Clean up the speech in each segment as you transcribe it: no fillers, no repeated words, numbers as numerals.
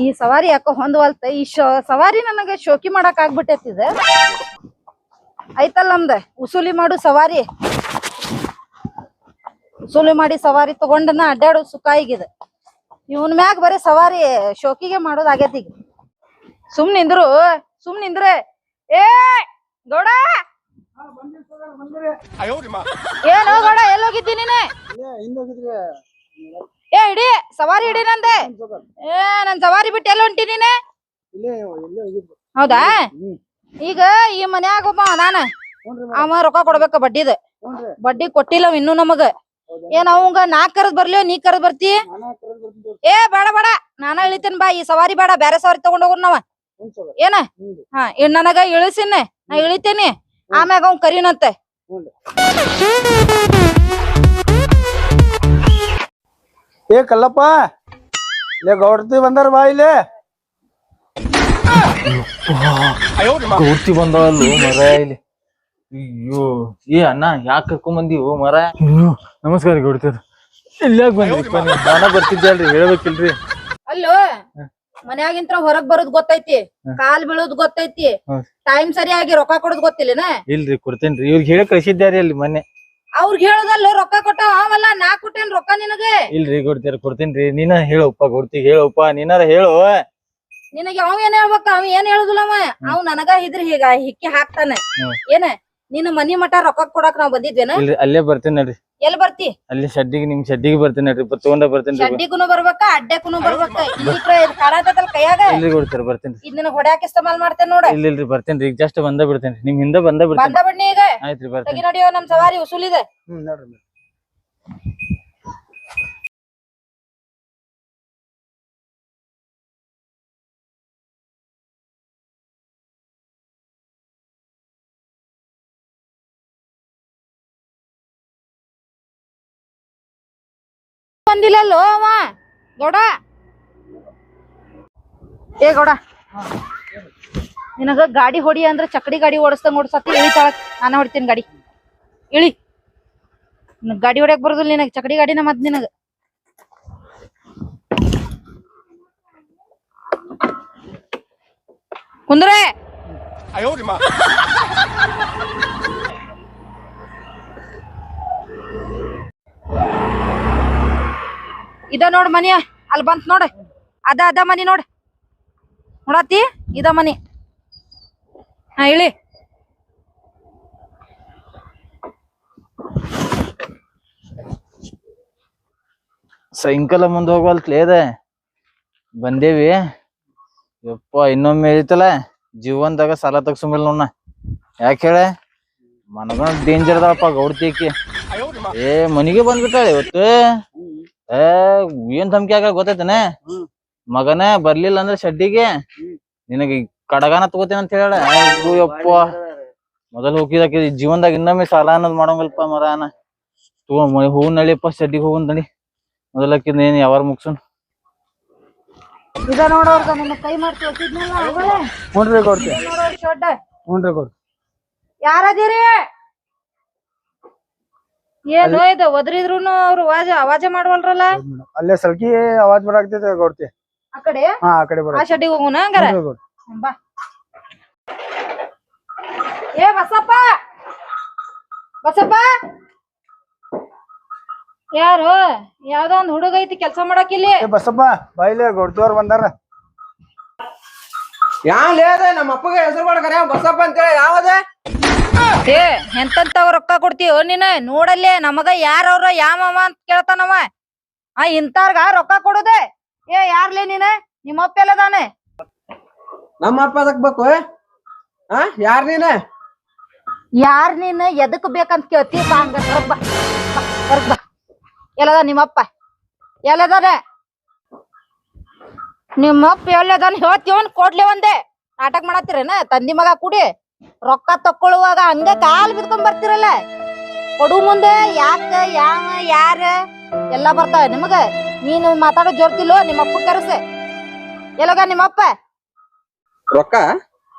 ಈ ಸವಾರಿ ಯಾಕೋ ಹೊಂದವಲ್ತ ಈ ಸವಾರಿ ನನಗೆ ಶೋಕಿ ಮಾಡಕ್ ಆಗ್ಬಿಟ್ಟೈತಿದ ಐತಲ್ಲ ನಮ್ದ ಉಸೂಲಿ ಮಾಡು ಸವಾರಿ ಉಸೂಲಿ ಮಾಡಿ ಸವಾರಿ ತಗೊಂಡನ ಅಡ್ಡಾಡು ಸುಖ ಈಗಿದೆ ಇವನ್ ಮ್ಯಾಗ ಬರೀ ಸವಾರಿ ಶೋಕಿಗೆ ಮಾಡೋದ್ ಆಗೈತಿ ಈಗ ಸುಮ್ ನಿಂದ್ರೆ ಏ ಗೌಡ ಏನು ಗೌಡ ಎಲ್ಲೋಗಿದ್ದಿ ನೀನೆ ಏ ಇಡಿ ಸವಾರಿ ಇಡಿ ನಂದೆ ಏ ನನ್ ಸವಾರಿ ಬಿಟ್ಟು ಎಲ್ಲ ಹೊಂಟಿ ನೀನೆ ಹೌದಾ ಈಗ ಈ ಮನ್ಯಾಗ ಒಬ್ಬ ನಾನ ಅವ ರೊಕ್ಕ ಕೊಡ್ಬೇಕ ಬಡ್ಡಿದ ಬಡ್ಡಿ ಕೊಟ್ಟಿಲ್ಲ ಇನ್ನು ನಮಗ ಏನ್ ಅವಂಗ ನಾ ಕರೆದ್ ಬರ್ಲಿ ನೀ ಕರೆದ್ ಬರ್ತಿ ಏ ಬೇಡ ನಾನ ಇಳಿತೇನ್ ಬಾ ಈ ಸವಾರಿ ಬೇಡ ಬ್ಯಾರೆ ಸವಾರಿ ತಗೊಂಡ್ ಹೋಗೋಣ ನಾವ ಏನ ಹಾ ನನಗ ಇಳಿಸಿನ ನಾ ಇಳಿತೇನಿ ಆಮ್ಯಾಗ ಅವ್ನ್ ಕರೀನಂತೆ ಏ ಕಲ್ಲಪ್ಪ ಲೇ ಗೌಡ್ತಿ ಬಂದಾರ ಬಾ ಇಲ್ಲಿ ಗೌಡ್ತಿ ಬಂದವಲ್ಲು ಮರ ಇಲ್ಲಿ ಅಯ್ಯೋ ಏ ಅಣ್ಣ ಯಾಕೆ ಕರ್ಕೊಂಡ್ ಬಂದಿವು ಮರ ನಮಸ್ಕಾರ ಗೌಡ್ತಿ ಇಲ್ಲಾಗ ಬಂದ್ರಿಪ್ಪ ನೀವು ನಾನ ಬರ್ತಿದ್ದೆ ಅಲ್ರಿ ಹೇಳ್ಬೇಕಿಲ್ರಿ ಅಲ್ಲೋ ಮನ್ಯಾಗಿಂತ್ರ ಹೊರಗ್ ಬರೋದ್ ಗೊತ್ತೈತಿ ಕಾಲ್ ಬೀಳೋದ್ ಗೊತ್ತೈತಿ ಟೈಮ್ ಸರಿಯಾಗಿ ರೊಕ್ಕ ಕೊಡೋದ್ ಗೊತ್ತಿಲ್ಲನ ಇಲ್ರಿ ಕೊಡ್ತೇನ್ರಿ ಇವ್ರಿಗೆ ಹೇಳಿ ಕಳ್ಸಿದ್ಯಾರಿ ಅಲ್ಲಿ ಮೊನ್ನೆ ಅವ್ರಿಗೆ ಹೇಳೋದಲ್ಲ ರೊಕ್ಕ ಕೊಟ್ಟ ಅವಲ್ಲ ನಾ ಕೊಟ್ಟೇನ್ ರೊಕ್ಕ ನಿನಗೆ ಇಲ್ರಿ ಗೌಡ್ತಿಯಾರ ಕೊಡ್ತೇನ್ರಿ ನೀನ ಹೇಳಪ್ಪ ಗೌಡ್ತಿಗೆ ಹೇಳಪ್ಪ ನೀನಾರ ಹೇಳು ನಿನಗೆ ಅವ ಏನ್ ಹೇಳ್ಬೇಕ ಅವ ಏನ್ ಹೇಳುದಿಲ್ಲ ಅವ್ ನನಗ ಇದ್ರ ಹೀಗ ಹಿಕ್ಕಿ ಹಾಕ್ತಾನ ಏನ ನಿನ್ನ ಮನಿ ಮಠ ರೊಕ್ಕ ಕೊಡಾಕ್ ನಾವ್ ಬಂದಿದ್ವೇನ ಇಲ್ರಿ ಅಲ್ಲೇ ಬರ್ತೇನೆ ನೋಡ್ರಿ ಎಲ್ಲಿ ಬರ್ತಿ ಅಲ್ಲಿ ಶೆಡ್ಡಿಗೆ ನಿಮ್ ಶೆಡ್ಡಿಗೆ ಬರ್ತೇನೆ ನೋಡ್ರಿ ತಗೊಂಡ ಬರ್ತೇನ್ರಿ ಶಡ್ಡಿಗುನು ಬರ್ಬೇಕ ಅಡ್ಡಕ್ಕೂನು ಬರ್ಬೇಕ ಇಲ್ಲಿ ಕಾಣತಲ್ ಕೈಯಾಗ ಇಲ್ರಿ ಗೌಡ್ತಿಯಾರ ಬರ್ತೇನ್ರಿ ಇದನ್ನ ಹೊಡ್ಯಾಕ ಇಸ್ತಮಾಲ್ ಮಾಡ್ತೇನ್ ನೋಡ ಇಲ್ರಿ ಬರ್ತೇನ್ರಿ ಈಗ ಜಸ್ಟ್ ಬಂದ ಬಿಡ್ತೇನ್ರಿ ನಿಮ್ ಹಿಂದ ಬಂದ ಬಿಡ್ನಿ ಈಗ ಆಯ್ತ್ರಿ ಬರ್ತೇನೆ ತೆಗಿ ನೋಡಿಯೋ ನಮ್ ಸವಾರಿ ಉಸುಲಿದೆ ನೋಡ್ರಿ ಬಂದಿಲ್ಲಲ್ಲೋ ಅವ ಗೌಡ ಏ ಗೌಡ ನಿನಗ ಗಾಡಿ ಹೊಡಿ ಅಂದ್ರ ಚಕಡಿ ಗಾಡಿ ಓಡಿಸ್ದಂಗ ಓಡಿಸತ್ತಿ ಇಳಿತಾಳಕ್ ನಾನ ಹೊಡಿತೀನಿ ಗಾಡಿ ಇಳಿ ಗಾಡಿ ಹೊಡ್ಯಾಕ್ ಬರೋದಿಲ್ಲ ನಿನಗ ಚಕಡಿ ಗಾಡಿನ ಮತ್ ನಿನಗ ಕುಂದ್ರೆ ಇದ ನೋಡ್ ಮನಿ ಅಲ್ಲಿ ಬಂತ್ ನೋಡ ಅದ ಮನಿ ನೋಡ್ ನೋಡತಿ ಇದ ಮನಿ ಹಾ ಇಳಿ ಸಾಯಂಕಾಲ ಮುಂದೆ ಹೋಗಲ್ತ್ಲೇ ಅದ ಬಂದೇವಿ ಯಪ್ಪ ಇನ್ನೊಮ್ಮೆ ಐತಲ್ಲ ಜೀವನದಾಗ ಸಾಲ ತಗ್ಸಂಗಿಲ್ಲ ನೋಡ್ನ ಯಾಕೆ ಹೇಳ ಮನಗ ಡೇಂಜರ್ ಅದಪ್ಪ ಗೌಡ್ತಿಕಿ ಏ ಮನಿಗೆ ಬಂದ್ಬಿಟ್ಟಾಳೆ ಇವತ್ತು ಏನ್ ಧಮ್ಕಿ ಆಗ ಗೊತ್ತೈತನ ಮಗನ ಬರ್ಲಿಲ್ಲ ಅಂದ್ರೆ ಶಡ್ಡಿಗೆ ನಿನಗೆ ಕಡಗಾನ ತಗೋತೇನ ಅಂತ ಹೇಳ ಯಪ್ಪ ಮೊದಲು ಹೋಗಿದಾಕಿ ಜೀವನದಾಗ ಇನ್ನೊಮ್ಮೆ ಸಾಲ ಅನ್ನೋದ್ ಮಾಡಂಗಲ್ಪ ಮರಾನ ತಗೋ ಹೂ ನಳಿಯಪ್ಪ ಶಡ್ಡಿಗೆ ಹೋಗನ್ ನಡಿ ಮೊದಲಕ್ಕಿದ್ ಏನ್ ಯಾವಾರ ಮುಗ್ಸನ್ ಇದ ನೋಡೋರ್ಗ ನಿನ್ನ ಕೈ ಮಾಡಿ ತೋರಿಸಿದ್ನಲ್ಲ ಹುನ್ರಿ ಗೌಡ್ತಿ ಹುನ್ರಿ ಗೌಡ್ತಿ ಯಾರದಿರಿ ಏನು ಇದು ಒದ್ರಿದ್ರುನು ಅವ್ರು ಅವಾಜ ಮಾಡ್ವಲ್ರಲ್ಲ ಅಲ್ಲೇ ಸಲ್ಕಿ ಅವಾಜ್ ಬರಾಕ್ತೈತೆ ಗೌಡ್ತಿ ಆ ಕಡೆ ಹಾ ಆ ಕಡೆ ಬರ ಆ ಶೆಡ್ಡಿಗೆ ಹೋಗೋಣ ಹಂಗಾರ ಬಾ ಏ ಬಸಪ್ಪ ಯಾರು ಯಾವ್ದೋ ಒಂದ್ ಹುಡುಗ ಐತಿ ಕೆಲ್ಸ ಮಾಡಾಕಿಲ್ಲಿ ಬಸಪ್ಪ ಬಾಯಿಲೆ ಗೌಡ್ತಿಯವ್ರ ಬಂದಾರ ಯಾವ್ದ ನಮ್ಮ ಅಪ್ಪಗೆ ಹೆಸರು ಮಾಡ್ಕರ ಬಸಪ್ಪ ಅಂತೇಳಿ ಯಾವದ ಏ ಎಂತಂತವ್ ರೊಕ್ಕ ಕೊಡ್ತೀವ ನೀನ ನೋಡಲ್ಲೇ ನಮಗ ಯಾರವ್ರ ಯಾಮವ ಅಂತ ಕೇಳ್ತಾನವ ಇಂತಾರ್ಗ ರೊಕ್ಕ ಕೊಡುದೆ ಏ ಯಾರ್ಲೇ ನೀನ ನಿಮ್ಮ ಅಪ್ಪ ಎಲ್ಲದಾನೆ ನಮ್ಮ ಅಪ್ಪ ಅದಕ್ ಬೇಕು ಯಾರ್ ನೀನ ಯಾರ್ ನೀನ್ ಎದಕ್ ಬೇಕಂತ ಕೇಳ್ತಿ ಬಾ ಹಂಗ ಹೊರಗ್ ಬಾ ಹೊರಗ್ ಬಾ ಎಲ್ಲದ ನಿಮ್ಮಪ್ಪ ಎಲ್ಲದಾನೆ ನಿಮ್ಮಪ್ಪ ಎಲ್ಲದಾನ ಹೇಳ್ತೀವನ್ ಕೊಡ್ಲಿ ಒಂದೇ ನಾಟಕ ಮಾಡತ್ತೀರೇನ ತಂದಿ ಮಗ ಕೂಡಿ ರೊಕ್ಕ ತಕ್ಕೊಳ್ಳುವಾಗ ಹಂಗ ಕಾಲ್ ಬಿದ್ಕೊಂಡ್ ಬರ್ತಿರಲ್ಲ ಕೊಡು ಮುಂದೆ ಯಾಕ ಯಾರ ಎಲ್ಲಾ ಬರ್ತಾವ ನಿಮಗ ನೀನು ಮಾತಾಡೋ ಜೋರ್ತಿಲ್ಲೋ ನಿಮ್ಮಪ್ಪ ಕರೆಸ ಎಲ್ಲಗ ನಿಮ್ಮಪ್ಪ ರೊಕ್ಕ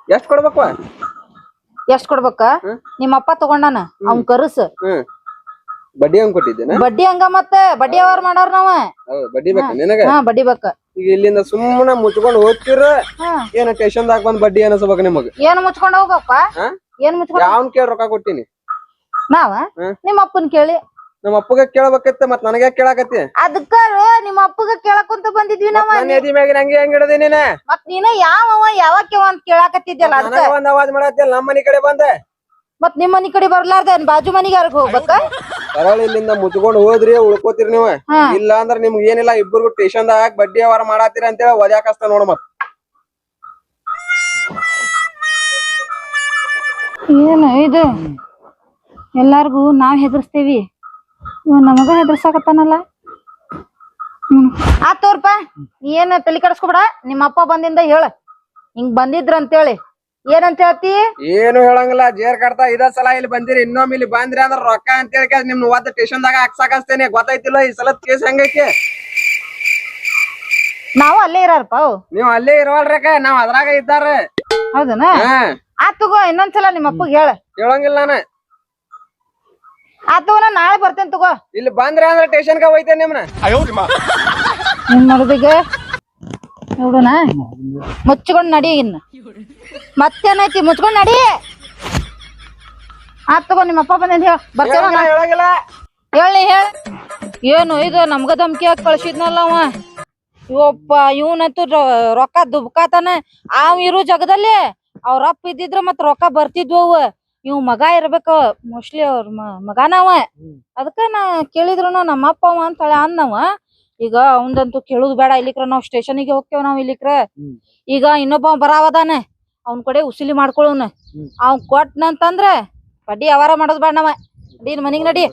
ಎಷ್ಟ್ ಕೊಡ್ಬೇಕು ಎಷ್ಟ್ ಕೊಡ್ಬೇಕ ನಿಮ್ಮಪ್ಪ ತಗೊಂಡಾನ ಅವ್ನ್ ಕರ್ಸ ಬಡ್ಡಿ ಹಂಗ್ ಕೊಟ್ಟಿದ್ದೇನ ಬಡ್ಡಿ ಹಂಗ ಮತ್ತ ಬಡ್ಡಿ ವ್ಯವಹಾರ ಮಾಡಾರ ನಾವ. ಹೌದ್ ಬಡ್ಡಿ ಬೇಕ ನಿನಗ ಹಾ ಬಡ್ಡಿ ಬೇಕ. ಈಗ ಇಲ್ಲಿಂದ ಸುಮ್ಮನೆ ಮುಚ್ಕೊಂಡ್ ಹೋಗ್ತಿರ ಹಾ ಏನ ಸ್ಟೇಷನ್ದಾಗ ಬಂದ್ ಬಡ್ಡಿ ಅನಸ್ಬೇಕ ನಿಮಗ ಏನ್ ಮುಚ್ಕೊಂಡ್ ಹೋಗಪ್ಪ? ಹಾ? ಏನ್ ಮುಚ್ಕೊಂಡ್ ಯಾವನ್ ಕೇಳಿ ರೊಕ್ಕ ಕೊಟ್ಟಿನಿ ನಾವ ನಿಮ್ಮ ಅಪ್ಪನ್ ಕೇಳಿ ನಮ್ಮ ಅಪ್ಪಗ ಕೇಳ್ಬೇಕತ್ತ ಮತ್ ನನಗೆ ಕೇಳಾಕತ್ತಿ ಅದಕ್ಕ ನಿಮ್ಮ ಅಪ್ಪಗ ಕೇಳಕೊಂತ ಬಂದಿದ್ವಿ ನಾವ. ನನ್ನ ಎದಿ ಮ್ಯಾಗ ಹಂಗೆ ಹೆಂಗ್ ಹಿಡದಿ ನೀನ ಮತ್ ನೀನ ಯಾವವ ಯಾವಕ್ಕೆ ಅಂತ ಕೇಳಾಕತ್ತಿದ್ಯಲ್ಲ ಅದಕ್ಕ. ನನಗ ಒಂದ್ ಅವಾಜ್ ಮಾಡತ್ತಿಲ್ಲ ನಮ್ಮ ಮನಿ ಕಡೆ ಬಂದೆ ಮತ್ ನಿಮ್ ಮನಿ ಕಡೆ ಬರ್ಲಾರ್ದ ಬಾಜು ಮನಿಗೆ ಯಾರಿಗ ಹೋಗ್ಬೇಕ? ಸರಳ ಇಲ್ಲಿಂದ ಮುಚ್ಕೊಂಡ್ ಹೋದ್ರಿ ಉಳ್ಕೋತಿರಿ ನೀವ ಹಾ ಇಲ್ಲ ಅಂದ್ರ ನಿಮ್ಗೆ ಏನಿಲ್ಲ ಇಬ್ಬರಿಗೂ ಸ್ಟೇಷನ್ದಾಗ ಬಡ್ಡಿ ವ್ಯವಹಾರ ಮಾಡಾತಿರ ಅಂತೇಳಿ ಒದ್ಯಾಕಸ್ತ ನೋಡ ಮತ್ ಏನು ಇದು ಎಲ್ಲಾರ್ಗು ನಾವ್ ಹೆದರ್ಸ್ತೇವಿ, ಇವ್ ನಮಗ ಹೆದರ್ಸಾಕತ್ತಾನಲ್ಲ. ಆತೋರ್ಪ ಏನ್ ತಲಿ ಕೆಡಿಸ್ಕೊಬೇಡ. ನಿಮ್ಮ ಅಪ್ಪ ಬಂದಿಂದ ಹೇಳ ಹಿಂಗ್ ಬಂದಿದ್ರ ಅಂತೇಳಿ. ಏನಂತ ಹೇಳ್ತಿ? ಏನು ಹೇಳಂಗಿಲ್ಲ. ಜೇರ್ ಕಟ್ತಾ ಇದ ಸಲ ಇಲ್ಲಿ ಬಂದಿರಿ, ಇನ್ನೊಮ್ಮೆ ಇಲ್ಲಿ ಬಂದ್ರಿ ಅಂದ್ರ ರೊಕ್ಕ ಅಂತೇಳಿ ನಿಮ್ ಒದ್ದ ಸ್ಟೇಷನ್ದಾಗ ಹಾಕ್ಸಾಕಸ್ತೇನೆ. ಗೊತ್ತಾಯ್ತಿಲ್ಲ ಈ ಸಲದ್ ಕೇಸ್ ಹೆಂಗೈತಿ? ನಾವು ಅಲ್ಲೇ ಇರಾರಪ್ಪ. ನೀವ್ ಅಲ್ಲೇ ಇರವಲ್ರಕ, ನಾವ್ ಅದ್ರಾಗ ಇದ್ದಾರ. ಹೌದನ? ಆತಗೋ ಇನ್ನೊಂದ್ಸಲ ನಿಮ್ಮ ಅಪ್ಪಗ್ ಹೇಳ. ಹೇಳಂಗಿಲ್ಲ ನಾನ. ಆತಗೋ ನಾ ನಾಳೆ ಬರ್ತೇನೆ ತಗೋ. ಇಲ್ಲಿ ಬಂದ್ರಿ ಅಂದ್ರ ಸ್ಟೇಷನ್ಗ ಹೋಯ್ತೇನೆ ನಿಮ್ನ. ನಿಮ್ ಮಡದಿಗೆ ನೋಡುನ ಮುಚ್ಕೊಂಡ್ ನಡಿ. ಇನ್ನ ಮತ್ತೇನೈತಿ? ಮುಚ್ಕೊಂಡ್ ನಡಿ. ಆತ್ ತಗೋ ನಿಮ್ಮ ಅಪ್ಪ ಬಂದ ಹೇಳ ಬರ್ತೇವ. ಹೇಳಂಗಿಲ್ಲ. ಹೇಳಿ ಹೇಳ. ಏನು ಇದು ನಮ್ಗ ಧಮ್ಕಿ ಹಾಕಿ ಕಳ್ಸಿದ್ನಲ್ಲ ಅವ. ಇವಪ್ಪ ಇವನಂತೂ ರೊಕ್ಕ ದುಬ್ಕಾತಾನ. ಅವ್ ಇರು ಜಗದಲ್ಲಿ ಅವ್ರ ಅಪ್ಪ ಇದ್ದಿದ್ರ ಮತ್ ರೊಕ್ಕ ಬರ್ತಿದ್ವು. ಇವ್ ಮಗ ಇರ್ಬೇಕ ಮೋಸ್ಟ್ಲಿ ಅವ್ರ ಮಗಾನವ. ಅದಕ್ಕ ನಾ ಕೇಳಿದ್ರು ನಮ್ಮ ಅಪ್ಪ ಅವ ಅಂತ ಅಂದವ. ಈಗ ಅವಂದಂತೂ ಕೇಳುದ್ ಬೇಡ. ಇಲ್ಲಿಕ್ರ ನಾವ್ ಸ್ಟೇಷನ್ಗೆ ಹೋಗ್ತೇವ್ ನಾವ್ ಇಲ್ಲಿಕ್ರ. ಈಗ ಇನ್ನೊಬ್ಬ ಬರಾವದಾನ, ಅವ್ನ ಕಡೆ ಉಸಿಲಿ ಮಾಡ್ಕೊಳವ್ನ. ಅವ್ ಕೊಟ್ನಂತಂದ್ರ ಬಡ್ಡಿ ವ್ಯವಹಾರ ಮಾಡೋದ್ ಬೇಡ ನಾವ. ನಡೀನ್ ಮನಿಗ್ ನಡಿ.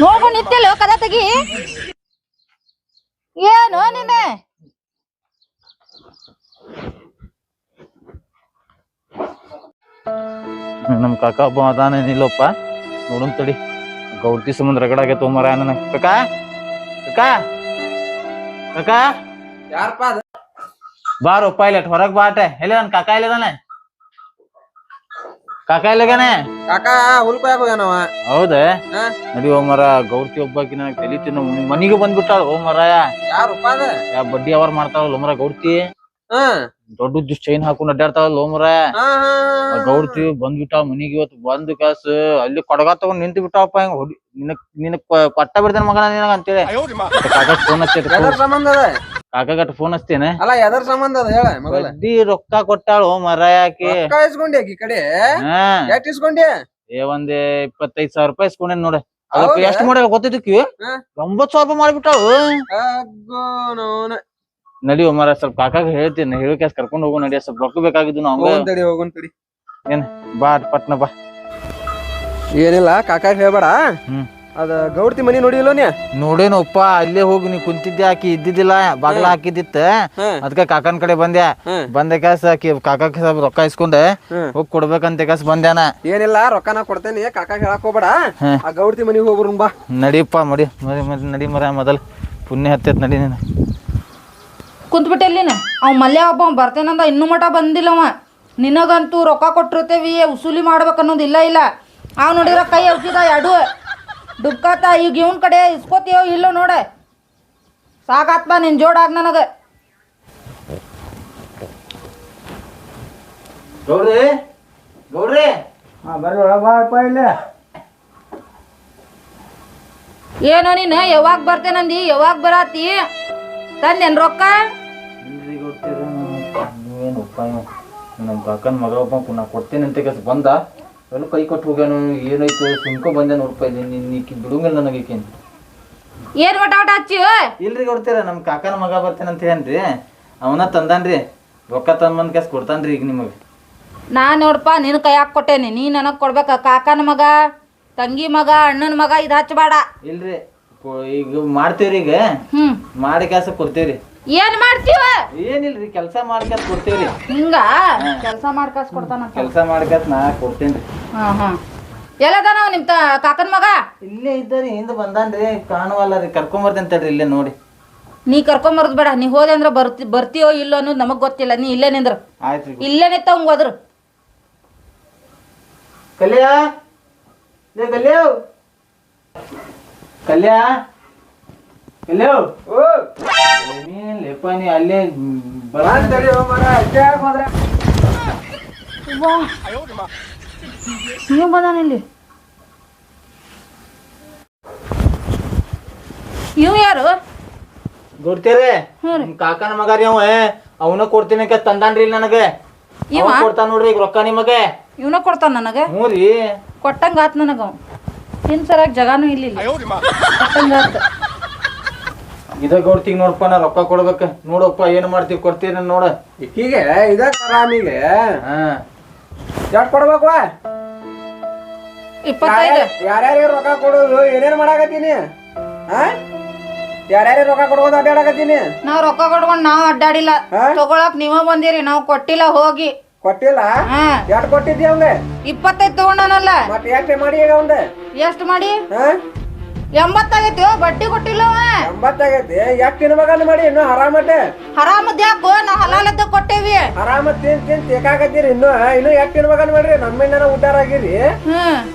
ನೋಡ್ಕೊಂಡ್ ನಿಂತಿಲ್ಲ ಕದ ತೆಗಿ. ಏನು ನೀನ ನಮ್ ಕಾಕ ಒಬ್ಬ ಅದಾನ ನಿಲ್ಲಪ್ಪ, ನೋಡನ್ ತಡಿ. ಗೌಡ್ತಿ ಸಂಬಂಧ ರಗಡಾಗೆ ತೊಗೊಂಬರ ನನ್ನ ಕಾಕ. ಕಾಕ ಕಾಕ ಯಾರಪ್ಪ ಅದ? ಬಾರಪ್ಪ ಇಲ್ಲ ಹೊರಗ್ ಬಾಟೆ. ಎಲ್ಲಿ ನನ್ ಕಾಕ ಇಲ್ಲದಾನೆ? ಕಾಕ ಇಲ್ಲಗಾನೆ? ಕಾಕ ಹುಲ್ಕ ಹೋಗ್ಯಾನವ. ಹೌದ? ಹಾ. ನಡಿ ಹೋಮರ. ಗೌಡ್ತಿ ಒಬ್ಬಾಕಿ ನನಗ್ ತಲಿ ತಿನ್ನು ಮನಿಗೆ ಬಂದ್ಬಿಟ್ಟಾಳ. ಹೋಮರಾಯ ಯಾರಪ್ಪ ಅದ? ಯಾ ಬಡ್ಡಿ ಅವ್ರ ಮಾಡ್ತಾಳ ಹೋಮರ. ಗೌಡ್ತಿ ದೊಡ್ಡ ಚೈನ್ ಹಾಕೊಂಡ್ ಅಡ್ಡಾಡ್ತಾವಲ್ಲ ಹೋಮರ. ಗೌಡ್ತಿ ಬಂದ್ಬಿಟ್ಟಾಳ ಮನಿಗೆ ಇವತ್ತು. ಬಂದ್ ಕಾಸ ಅಲ್ಲಿ ಕೊಡಗ ತಗೊಂಡ್ ನಿಂತು ಬಿಟ್ಟಾವಪ್ಪ. ಹಿಂಗ ಹೊಡಿ ನಿನಗ್ ಪಟ್ಟ ಬಿಡ್ತೇನೆ ಮಗನ ನಿನಗ ಅಂತೇಳಿ ಕಾಕ ಫೋನ್ ಹಚ್ಚ. ಎದರ್ ಸಂಬಂಧ ಅದ? ಕಾಕಾಗಟ್ ಫೋನ್ ಹಚ್ತೇನೆ. ಅಲ್ಲ ಎದರ್ ಸಂಬಂಧ ಅದ ಹೇಳ ಮಗಳ. ಬಡ್ಡಿ ರೊಕ್ಕ ಕೊಟ್ಟಾಳು ಹೋಮರಾಯ ಆಕಿ. ರೊಕ್ಕ ಇಸ್ಕೊಂಡಿ ಆಕಿ ಕಡೆ? ಹಾ ಎಷ್ಟ್ ಇಸ್ಕೊಂಡಿ? ಒಂದ್ 25,000 ರೂಪಾಯಿ ಇಸ್ಕೊಂಡೇನ್ ನೋಡ. ಅದಕ್ಕೆ ಎಷ್ಟ್ ಮಾಡ್ಯಾಳ ಗೊತ್ತೈತಿ? 90,000 ರೂಪಾಯಿ ಮಾಡ್ಬಿಟ್ಟಾಳು. ನಡಿ ಹೋಮರ ಸ್ವಲ್ಪ ಕಾಕಾಗ ಹೇಳ್ತೀನಿ. ಹೇಳಿಕೆ ಕರ್ಕೊಂಡ್ ಹೋಗೋ ನಡಿ. ಸ್ವಲ್ಪ ರೊಕ್ಕ ಬೇಕಾಗಿದ್ದು ನಾವು. ಹೋಗೋನ್ ತಡಿ. ಏನ್ ಬಾ ಪಟ್ನ ಬಾ. ಏನಿಲ್ಲ ಕಾಕ ಹೇಳ್ಬೇಡ. ಅದ ಗೌಡ್ತಿ ಮನಿ ನೋಡಿಲ್ಲ ನೀ? ನೋಡೇನಪ್ಪ, ಅಲ್ಲೇ ಹೋಗಿ ನೀ ಕುಂತಿದ್ದೆ. ಆಕಿ ಇದ್ದಿದ್ದಿಲ್ಲ, ಬಾಗ್ಲ ಹಾಕಿದಿತ್ತ. ಅದಕ್ಕ ಕಾಕನ್ ಕಡೆ ಬಂದ್ಯಾ. ಬಂದ ಕಾಸ ಆಕಿ ಕಾಕ ರೊಕ್ಕ ಇಸ್ಕೊಂಡೆ ಹೋಗಿ ಕೊಡ್ಬೇಕಂತ ಕಾಸ ಬಂದ್ಯಾನ. ಏನಿಲ್ಲ ರೊಕ್ಕ ನಾ ಕೊಡ್ತೇನೆ, ಕಾಕ ಹೇಳಕ್ ಹೋಗ್ಬೇಡ. ಆ ಗೌಡ್ತಿ ಮನಿಗ್ ಹೋಗ್ಬರು ಬಾ. ನಡಿಯಪ್ಪ ಮಡಿ ನಡಿ ಮರ. ಮೊದಲ್ ಪುಣ್ಯ ಹತ್ತೈತ್ ನಡಿ. ನೀನು ಕುಂತ್ಬಿಟ್ಟೆಲ್ಲಿನ ಅವ್ ಮಲ್ಯ ಒಬ್ಬ ಬರ್ತೇನಂದ ಇನ್ನೂ ಮಟ ಬಂದಿಲ್ಲವ. ನಿನಗಂತೂ ರೊಕ್ಕ ಕೊಟ್ಟಿರ್ತೇವಿ, ಉಸೂಲಿ ಮಾಡ್ಬೇಕನ್ನೋದು ಇಲ್ಲ. ಅವ್ ನೋಡಿದ್ರ ಕೈ ಔಷಧ ಎರಡು ಡುಬ್ಕಾತ. ಈಗ ಇವನ್ ಕಡೆ ಇಸ್ಕೋತೀಯೋ ಇಲ್ಲೋ ನೋಡ. ಸಾಕಾತ್ ಬಾ ನಿನ್ ಜೋಡಾಗ ನನಗ. ಗೌಡ್ರಿ ಗೌಡ್ರಿ ಬರ್ರಿ ಒಳಗ ಬಾಪ್ಪ. ಇಲ್ಲೇ ಏನೋ ನೀನು ಯಾವಾಗ ಬರ್ತೇನಂದಿ, ಯಾವಾಗ ಬರಾತಿ? ತಂದೇನ್ ರೊಕ್ಕ? ನಮ್ ಕಾಕನ್ ಮಗ ಒಬ್ಬ ಪುನಃ ಕೊಡ್ತೇನೆ ಅಂತ ಕೆಲ್ಸ ಬಂದ. ಎಲ್ಲ ಕೈ ಕೊಟ್ಟು ಹೋಗ್ಯಾನು. ಏನಾಯ್ತು ಸುಮ್ಕೊ ಬಂದೆ ನೋಡ್ಪ. ನೀ ಬಿಡುಂಗಿಲ್ಲ ನನಗೇಕೇನು. ಏನ್ ವಟ ವಟ ಹಚ್ಚಿ? ಇಲ್ರಿ ಕೊಡ್ತೀರ. ನಮ್ ಕಾಕನ ಮಗ ಬರ್ತೇನೆ ಅಂತ ಹೇನ್ರಿ. ಅವನ ತಂದಾನ್ರಿ. ರೊಕ್ಕ ತಂದ್ ಬಂದ್ ಕೆಲ್ಸ ಕೊಡ್ತಾನ್ರಿ ಈಗ ನಿಮಗ. ನಾ ನೋಡ್ಪ ನಿನ್ ಕೈಯಾಗ ಕೊಟ್ಟೇನಿ, ನೀ ನನಗ್ ಕೊಡ್ಬೇಕ. ಕಾಕನ ಮಗ, ತಂಗಿ ಮಗ, ಅಣ್ಣನ ಮಗ ಇದ್ ಹಚ್ಚಬೇಡ. ಇಲ್ರಿ ಈಗ ಮಾಡ್ತೇವ್ರಿ. ಈಗ ಮಾಡಿ ಕೆಲ್ಸ ಕೊಡ್ತೇವ್ರಿ. ಏನ್ ಮಾಡ್ತೀವ? ಏನಿಲ್ರಿ ಕೆಲ್ಸ ಮಾಡ್ಕತ್ ಕೊಡ್ತೇವ್ರಿ. ಹಿಂಗ ಕೆಲ್ಸ ಮಾಡ್ಕಸ್ ಕೊಡ್ತಾನ. ಕೆಲ್ಸ ಮಾಡ್ಕತ್ ನಾ ಕೊಡ್ತೇನ್ರಿ. ಎಲ್ಲದಾನ ನಿಮ್ ಕಾಕನ್ ಮಗ? ಇಲ್ಲೇ ಇದ್ದಾರಿ. ಹಿಂದ ಬಂದಾನ್ರಿ. ಕಾಣುವಲ್ಲ ರೀ. ಕರ್ಕೊಂಬರ್ತೇನೆ ತಡ್ರಿ. ಇಲ್ಲೇ ನೋಡಿ. ನೀ ಕರ್ಕೊಂಬರ್ದ್ ಬೇಡ. ನೀ ಹೋದೆ ಅಂದ್ರ ಬರ್ತೀಯೋ ಇಲ್ಲೋ ಅನ್ನೋದು ನಮಗ್ ಗೊತ್ತಿಲ್ಲ. ನೀ ಇಲ್ಲೇ ನಿಂದ್ರ. ಆಯ್ತ್ರಿ. ಇಲ್ಲೇ ನಿಂತ ಹಂಗ ಹೋದ್ರು. ಕಲ್ಯಾ ಕಲ್ಯಾ ಕಲ್ಯಾವ್ ಓ ನೀನ್ ಲೇಪ ನೀ ಅಲ್ಲೇ ಬಂದ್ರಿ ಓ ಮರ ಅಷ್ಟೇ ಹೋದ್ರೆ ನೀವು ಬಂದಾನ ಇಲ್ಲಿ ಇವ್ ಯಾರು ಗೊತ್ತೇರಿ ನಿಮ್ ಕಾಕನ ಮಗ ರೀ ಅವ ಅವನ ಕೊಡ್ತೀನಿ ತಂದಾನ್ರಿ ನನಗೆ ಇವ ಕೊಡ್ತಾನ ನೋಡ್ರಿ ಈಗ ರೊಕ್ಕ ನಿಮಗೆ ಇವನ ಕೊಡ್ತಾನ ನನಗ ಹ್ಞೂ ರೀ ಕೊಟ್ಟಂಗ ಆತ್ ನನಗ ಅವ ತಿನ್ ಸರಿಯಾಗಿ ಜಗಾನು ಇಲ್ಲಿ ಕೊಟ್ಟಂಗ ಆತ್ ಇದ ಗೌಡ್ತಿಗ್ ನೋಡಪ್ಪ ನಾ ರೊಕ್ಕ ಕೊಡ್ಬೇಕ ನೋಡಪ್ಪ ಏನ್ ಮಾಡ್ತೀವಿ ಕೊಡ್ತೀರಿ ನೋಡ ಈಕಿಗೆ ಇದ ಆರಾಮಿಗೆ ಹಾ ಎಷ್ಟು ಕೊಡ್ಬೇಕು 25 ಯಾರ್ಯಾರಿಗೆ ರೊಕ್ಕ ಕೊಡೋದು ಏನೇನ್ ಮಾಡಾಕತ್ತೀನಿ ಹಾ ಯಾರ್ಯಾರಿಗೆ ರೊಕ್ಕ ಕೊಡೋದು ಅಡ್ಡಾಡಕತ್ತೀನಿ ನಾವ್ ರೊಕ್ಕ ಕೊಡ್ಕೊಂಡ್ ನಾವ್ ಅಡ್ಡಾಡಿಲ್ಲ ತಗೊಳಕ್ ನೀವ ಬಂದಿರಿ ನಾವ್ ಕೊಟ್ಟಿಲ್ಲ ಹೋಗಿ ಕೊಟ್ಟಿಲ್ಲ ಹಾ ಎಷ್ಟು ಕೊಟ್ಟಿದ್ದಿ ಅವಂಗ 25 ತಗೊಂಡನಲ್ಲ ಮತ್ತೆ ಎಷ್ಟು ಮಾಡಿ ಈಗ ಅವಂದ ಎಷ್ಟ್ ಮಾಡಿ ಹಾ 80 ಆಗೈತಿ ಬಡ್ಡಿ ಕೊಟ್ಟಿಲ್ಲ ಅವ 80 ಆಗೈತಿ ಎಷ್ಟು ತಿನ್ಬೇಕಂತ ಮಾಡಿ ಇನ್ನು ಆರಾಮಟ್ಟೆ ಹರಾಮದ್ ಯಾಕೋ ನಾವ್ ಹಲಾಲದ್ದ ಕೊಟ್ಟೇವಿ ಆರಾಮ ತಿನ್ ತೇಕಾಕತ್ತೀರಿ ಇನ್ನು ಎಷ್ಟು ತಿನ್ಬೇಕಂತ ಮಾಡ್ರಿ ನಮ್ಮಿಂದ ಉದ್ದಾರ ಆಗಿರಿ ಹಾ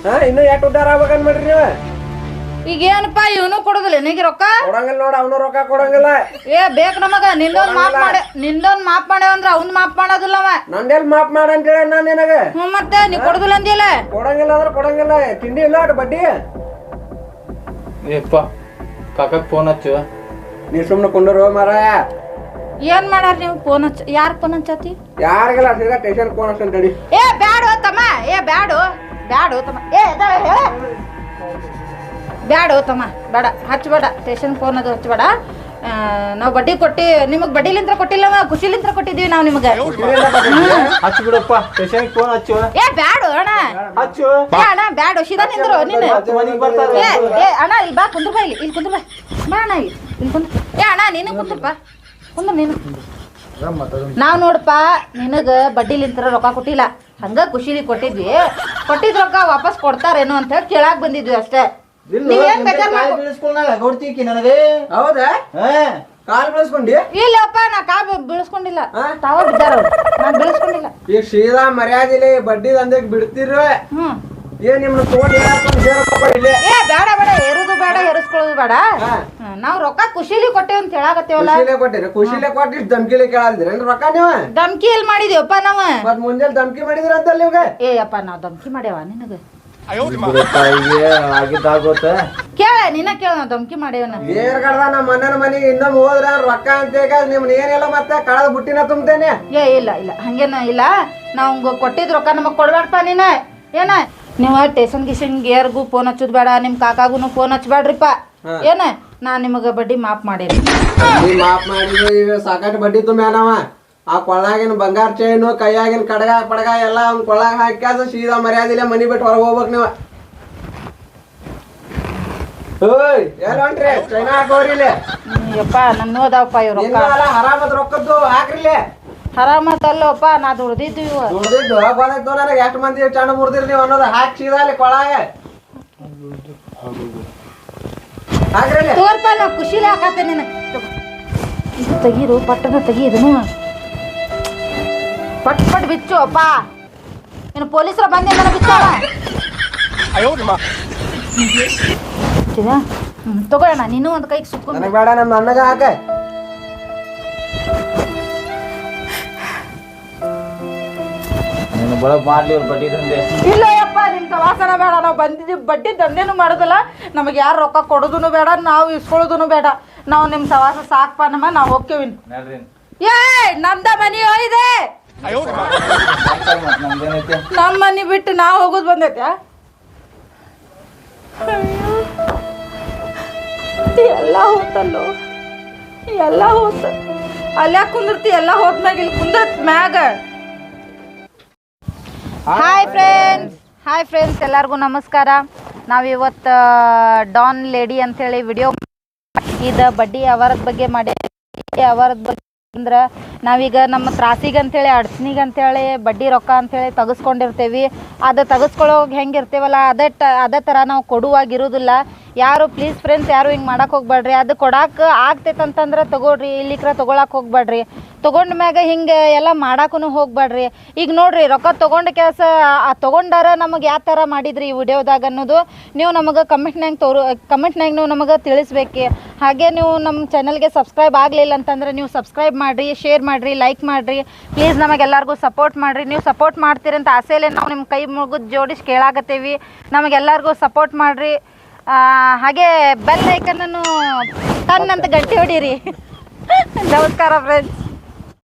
ಇನ್ನು ಎಷ್ಟು ಉದ್ದಾರ ಆಗ್ಬೇಕಂತ ಮಾಡ್ರಿ ನೀವು ಈಗ ಏನಪ್ಪಾ ಇವನು ಕೊಡುದಿಲ್ಲ ನಿನಗೆ ರೊಕ್ಕ ಕೊಡಂಗಿಲ್ಲ ನೋಡ ಅವನು ರೊಕ್ಕ ಕೊಡಂಗಿಲ್ಲ ಏ ಬೇಕ್ ನಮಗ ನಿಂದೊಂದ್ ಮಾಪ್ ಮಾಡ್ಯಾವ ಅಂದ್ರ ಅವ್ನ್ ಮಾಪ್ ಮಾಡೋದಿಲ್ಲ ಅವ ನಂದೆಲ್ ಮಾಪ್ ಮಾಡ ಅಂತ ಹೇಳಿ ನಾನ್ ನಿನಗ ಮತ್ತೆ ನೀ ಕೊಡುದಿಲ್ಲ ಅಂದಿಲ್ಲ ಕೊಡಂಗಿಲ್ಲ ಅಂದ್ರೆ ಕೊಡಂಗಿಲ್ಲ ತಿಂಡಿ ಇಲ್ಲ ಅಟ್ ಬಡ್ಡಿ ಏಪ್ಪ ಕಾಕಕ್ ಫೋನ್ ಹಚ್ಚು ನೀ ಸುಮ್ನೆ ಕುಂಡರು ಮಾರಾಯ ಏನ್ ಮಾಡಾರ ನೀವು ಫೋನ್ ಹಚ್ಚ ಯಾರ್ ಫೋನ್ ಹಚ್ಚತಿ ಯಾರಿಗೆಲ್ಲ ಸೀದಾ ಟೇಷನ್ ಫೋನ್ ಹಚ್ಚಂತ ತಡಿ ಏ ಬ್ಯಾಡು ತಮ್ಮ ಏ ಬ್ಯಾಡು ತಮ್ಮ ಏ ಬ್ಯಾಡು ತಮ್ಮ ಬೇಡ ಹಚ್ಚಬೇಡ ಸ್ಟೇಷನ್ ಫೋನ್ ಅದು ಹಚ್ಚಬೇಡ ನಾವ್ ಬಡ್ಡಿ ಕೊಟ್ಟಿ ನಿಮಗ್ ಬಡ್ಡಿಲಿಂತ್ರ ಕೊಟ್ಟಿಲ್ಲ ಖುಷಿಲಿಂತ್ರ ಕೊಟ್ಟಿದೀವಿ ನಾವ್ ನಿಮಗ ಹಚ್ಚು ಬಿಡಪ್ಪ ಸ್ಟೇಷನ್ ಫೋನ್ ಹಚ್ಚು ಏ ಬ್ಯಾಡು ಅಣ್ಣ ಹಚ್ಚು ಏ ಅಣ್ಣ ಬ್ಯಾಡು ಸೀದಾ ನಿಂದ್ರು ನೀನು ಮನಿಗ್ ಬರ್ತಾರ ಏ ಅಣ್ಣ ಇಲ್ಲಿ ಬಾ ಕುಂದ್ರ ಬಾ ಇಲ್ಲಿ ಕುಂದ್ರ ಬಾ ಬಾ ಅಣ್ಣ ಇಲ್ಲಿ ಕುಂದ್ರ ಏ ಅಣ್ಣ ನೀನು ಕುಂದ್ರಪ್ಪ ಕುಂದ್ರ ನೀನು ನಾವ್ ನೋಡಪ್ಪ ನಿನಗ ಬಡ್ಡಿಲಿಂತ್ರ ರೊಕ್ಕ ಕೊಟ್ಟಿಲ್ಲ ಹಂಗ ಖುಷಿಲಿ ಕೊಟ್ಟಿದ್ವಿ ಕೊಟ್ಟಿದ್ ರೊಕ್ಕ ವಾಪಸ್ ಕೊಡ್ತಾರೇನೋ ಅಂತ ಹೇಳಿ ಕೇಳಾಕ್ ಬಂದಿದ್ವಿ ಅಷ್ಟೇ ನೀವೇನ್ ಬೇಜಾರ್ ಗೌಡ್ತಿಕಿ ನನಗೆ ಹೌದಾ ಕಾಲ್ ಬೆಳೆಸ್ಕೊಂಡಿ ಇಲ್ಲಪ್ಪ ನಾ ಬೀಳಿಸ್ಕೊಂಡಿಲ್ಲ ತಾವ ಬಿದ್ದಾರ ನಾನ್ ಬೀಳಿಸ್ಕೊಂಡಿಲ್ಲ ಈಗ ಸೀದಾ ಮರ್ಯಾದಿಲಿ ಬಡ್ಡಿ ದಂಧೆಗ್ ಬಿಡ್ತಿರ ಏನ್ ನಿಮ್ನ ತಗೊಂಡ್ ಇಲ್ಲೇ ಏ ಬೇಡ ಏರುದು ಬೇಡ ಏರಿಸ್ಕೊಳ್ಳೋದು ಬೇಡ ನಾವ್ ರೊಕ್ಕ ಖುಷಿಲಿ ಕೊಟ್ಟೇವ್ ಅಂತ ಹೇಳಾಕತ್ತೇವಲ್ಲ ಖುಷಿಲೇ ಕೊಟ್ಟಿರಿ ಖುಷಿಲೇ ಕೊಟ್ಟಿಸ್ ಧಮ್ಕಿಲೆ ಕೇಳಲ್ದಿರ ರೊಕ್ಕ ನೀವ ಧಮ್ಕಿ ಎಲ್ ಮಾಡಿದೀವಪ್ಪ ನಾವ ಮತ್ ಮುಂಜಾನೆ ಧಮ್ಕಿ ಮಾಡಿದ್ರ ಅಂತಲ್ಲ ನೀವ್ಗೆ ಏ ಅಪ್ಪ ನಾವ್ ಧಮ್ಕಿ ಮಾಡ್ಯಾವ ನಿನಗ ಆಗಿದ್ದಾಗೋತ ಕೇಳ ನಿನ್ನ ಕೇಳ ನಾವ್ ಧಮ್ಕಿ ಮಾಡ್ಯಾವ ಏರ್ ಕಡ್ದ ನಮ್ಮ ಮಣ್ಣನ ಮನೆಗೆ ಇನ್ನೊಮ್ಮೆ ಹೋದ್ರ ರೊಕ್ಕ ಅಂತ ನಿಮ್ನ ಏನಿಲ್ಲ ಮತ್ತೆ ಕಳದ ಬುಟ್ಟಿನ ತುಂಬತೇನೆ ಏ ಇಲ್ಲ ಹಂಗೇನ ಇಲ್ಲ ನಾವ್ ಕೊಟ್ಟಿದ್ ರೊಕ್ಕ ನಮಗ್ ಕೊಡ್ಬೇಡಪ್ಪ ನೀನ ಏನ ನೀವ ಟೇಷನ್ ಗಿಷನ್ ಯಾರಿಗೂ ಫೋನ್ ಹಚ್ಚೋದ್ ಬೇಡ ನಿಮ್ ಕಾಕಾಗುನು ಫೋನ್ ಹಚ್ಬೇಡ್ರಿಪ್ಪ ಏನ ನಾ ನಿಮಗ ಬಡ್ಡಿ ಮಾಫ್ ಮಾಡೇನಿ ಮಾಫ್ ಮಾಡಿದ್ವಿ ಈಗ ಸಾಕಷ್ಟು ಬಡ್ಡಿ ತುಂಬ್ಯಾನವ ಆ ಕೊಳ್ಳಾಗಿನ ಬಂಗಾರ ಚೈನು ಕೈಯಾಗಿನ ಕಡಗ ಪಡಗ ಎಲ್ಲ ಅವ್ನ ಕೊಳ್ಳಾಗ ಹಾಕ್ಯಾದ ಸೀದಾ ಮರ್ಯಾದಿಲ್ಲ ಮನಿ ಬಿಟ್ಟು ಹೊರಗೆ ಹೋಗ್ಬೇಕ್ ನೀವ ಓಯ್ ಎಲ್ಲ ಹೊಂಟ್ರಿ ಚೈನಾ ಹಾಕೋರಿ ಇಲ್ಲಿ ಯಪ್ಪ ನನ್ನ ಅದಾವಪ್ಪ ಇವ್ ರೊಕ್ಕ ಆರಾಮದ ರೊಕ್ಕದ್ದು ಹಾಕ್ರಿಲಿ ಹರಾಮತ್ತಲ್ಲಪ್ಪ ನಾ ದುಡ್ದಿದ್ದು ಇವ ದುಡ್ದಿದ್ದು ಬಂದಿದ್ದು ನನಗೆ ಎಷ್ಟು ಮಂದಿ ಚಂಡ ಮುರ್ದಿರಿ ನೀವು ಅನ್ನೋದು ಹಾಕಿ ಸೀದಾ ಅಲ್ಲಿ ಕೊಳ್ಳಾಗ ಹಾಕ್ರಿಲಿ ತೋರ್ಪ ನಾ ಖುಷಿಲಿ ಹಾಕತ್ತೆ ನಿನ ಇದು ತೆಗೀರು ಪಟ್ಟದ ತೆಗಿ ಇದನ್ನು ಪಟ್ ಬಿಚ್ಚು ಅಪ್ಪ ಏನು ಪೊಲೀಸರ ಬಂದಿ ನನ್ನ ಬಿಚ್ಚಾವ ತಗೋಣ ನೀನು ಒಂದ್ ಕೈಗೆ ಸುಕ್ಕೊಂಡು ನನಗೆ ಬೇಡ ನಮ್ಮ ಅಣ್ಣಗ ಹಾಕ ನೀನು ಬಳಕ್ ಮಾಡ್ಲಿ ಅವ್ರ ಬಡ್ಡಿ ದಂಧೆ ಇಲ್ಲ ಯಪ್ಪ ನಿಮ್ ಸವಾಸನ ಬೇಡ ನಾವು ಬಂದಿದ್ದೀವಿ ಬಡ್ಡಿ ದಂಧೆನು ಮಾಡೋದಿಲ್ಲ ನಮಗೆ ಯಾರು ರೊಕ್ಕ ಕೊಡೋದನು ಬೇಡ ನಾವು ಇಸ್ಕೊಳ್ಳೋದನು ಬೇಡ ನಾವು ನಿಮ್ ಸವಾಸ ಸಾಕ್ಪ ನಮ್ಮ ನಾವು ಹೋಗ್ತೇವಿ ನೋಡ್ರಿ ಏ ನಮ್ದ ಮನಿ ಹೋಯ್ದೆ ನಮ್ದೇನೈತೆ ನಮ್ಮ ಮನಿ ಬಿಟ್ಟು ನಾವು ಹೋಗೋದು ಬಂದೈತೆ ಎಲ್ಲ ಹೋತಲ್ಲೋ ಎಲ್ಲ ಹೋತ ಅಲ್ಯಾಕ ಕುಂದಿರ್ತಿ ಎಲ್ಲ ಹೋದ್ಮ್ಯಾಗ ಇಲ್ಲಿ ಕುಂದತ್ ಮ್ಯಾಗ ಹಾಯ್ ಫ್ರೆಂಡ್ಸ್ ಎಲ್ಲರಿಗೂ ನಮಸ್ಕಾರ ನಾವಿವತ್ತು ಡಾನ್ ಲೇಡಿ ಅಂಥೇಳಿ ವಿಡಿಯೋ ಇದು ಬಡ್ಡಿ ಅವರದ ಬಗ್ಗೆ ಮಾಡಿ ಅವರದ ಬಗ್ಗೆ ಅಂದ್ರೆ ನಾವೀಗ ನಮ್ಮ ತ್ರಾಸಿಗೆ ಅಂತೇಳಿ ಅಡ್ಸನಿಗೆ ಅಂತೇಳಿ ಬಡ್ಡಿ ರೊಕ್ಕ ಅಂತೇಳಿ ತೆಗೆಸ್ಕೊಂಡಿರ್ತೇವಿ ಅದು ತೆಗೆಸ್ಕೊಳ್ಳೋಗಿ ಹೆಂಗಿರ್ತೇವಲ್ಲ ಅದೇ ಥರ ನಾವು ಕೊಡುವಾಗಿರೋದಿಲ್ಲ ಯಾರು ಪ್ಲೀಸ್ ಫ್ರೆಂಡ್ಸ್ ಯಾರು ಹಿಂಗೆ ಮಾಡಕ್ಕೆ ಹೋಗ್ಬೇಡ್ರಿ. ಅದು ಕೊಡಕ್ಕೆ ಆಗ್ತೈತಂತಂದ್ರೆ ತಗೋಡ್ರಿ, ಇಲ್ಲಿಕ್ರ ತೊಗೊಳಕ್ಕೆ ಹೋಗ್ಬೇಡ್ರಿ. ತೊಗೊಂಡ ಮ್ಯಾಗ ಹಿಂಗೆ ಎಲ್ಲ ಮಾಡಕ್ಕೂ ಹೋಗ್ಬೇಡ್ರಿ. ಈಗ ನೋಡ್ರಿ ರೊಕ್ಕ ತೊಗೊಂಡ ಕೆಲಸ ತೊಗೊಂಡಾರ ನಮಗೆ ಯಾವ ಥರ ಮಾಡಿದ್ರಿ ಈ ವಿಡಿಯೋದಾಗ ಅನ್ನೋದು ನೀವು ನಮಗೆ ಕಮೆಂಟ್ನಾಗ ನೀವು ನಮಗೆ ತಿಳಿಸ್ಬೇಕು. ಹಾಗೆ ನೀವು ನಮ್ಮ ಚಾನಲ್ಗೆ ಸಬ್ಸ್ಕ್ರೈಬ್ ಆಗಲಿಲ್ಲ ಅಂತಂದ್ರೆ ನೀವು ಸಬ್ಸ್ಕ್ರೈಬ್ ಮಾಡಿರಿ, ಶೇರ್ ಮಾಡಿರಿ, ಲೈಕ್ ಮಾಡಿರಿ. ಪ್ಲೀಸ್ ನಮಗೆಲ್ಲರಿಗೂ ಸಪೋರ್ಟ್ ಮಾಡಿರಿ. ನೀವು ಸಪೋರ್ಟ್ ಮಾಡ್ತೀರಿ ಅಂತ ಆಸೆಯಲ್ಲೇ ನಾವು ನಿಮ್ಮ ಕೈ ಮುಗಿದು ಜೋಡಿಸಿ ಕೇಳಾಕತ್ತೀವಿ. ನಮಗೆಲ್ಲರಿಗೂ ಸಪೋರ್ಟ್ ಮಾಡಿರಿ. ಹಾಗೆ ಬೆಲ್ ಐಕನ್ನನ್ನು ಟನ್ ಅಂತ ಗಂಟೆ ಹೊಡೀರಿ. ನಮಸ್ಕಾರ ಫ್ರೆಂಡ್ಸ್.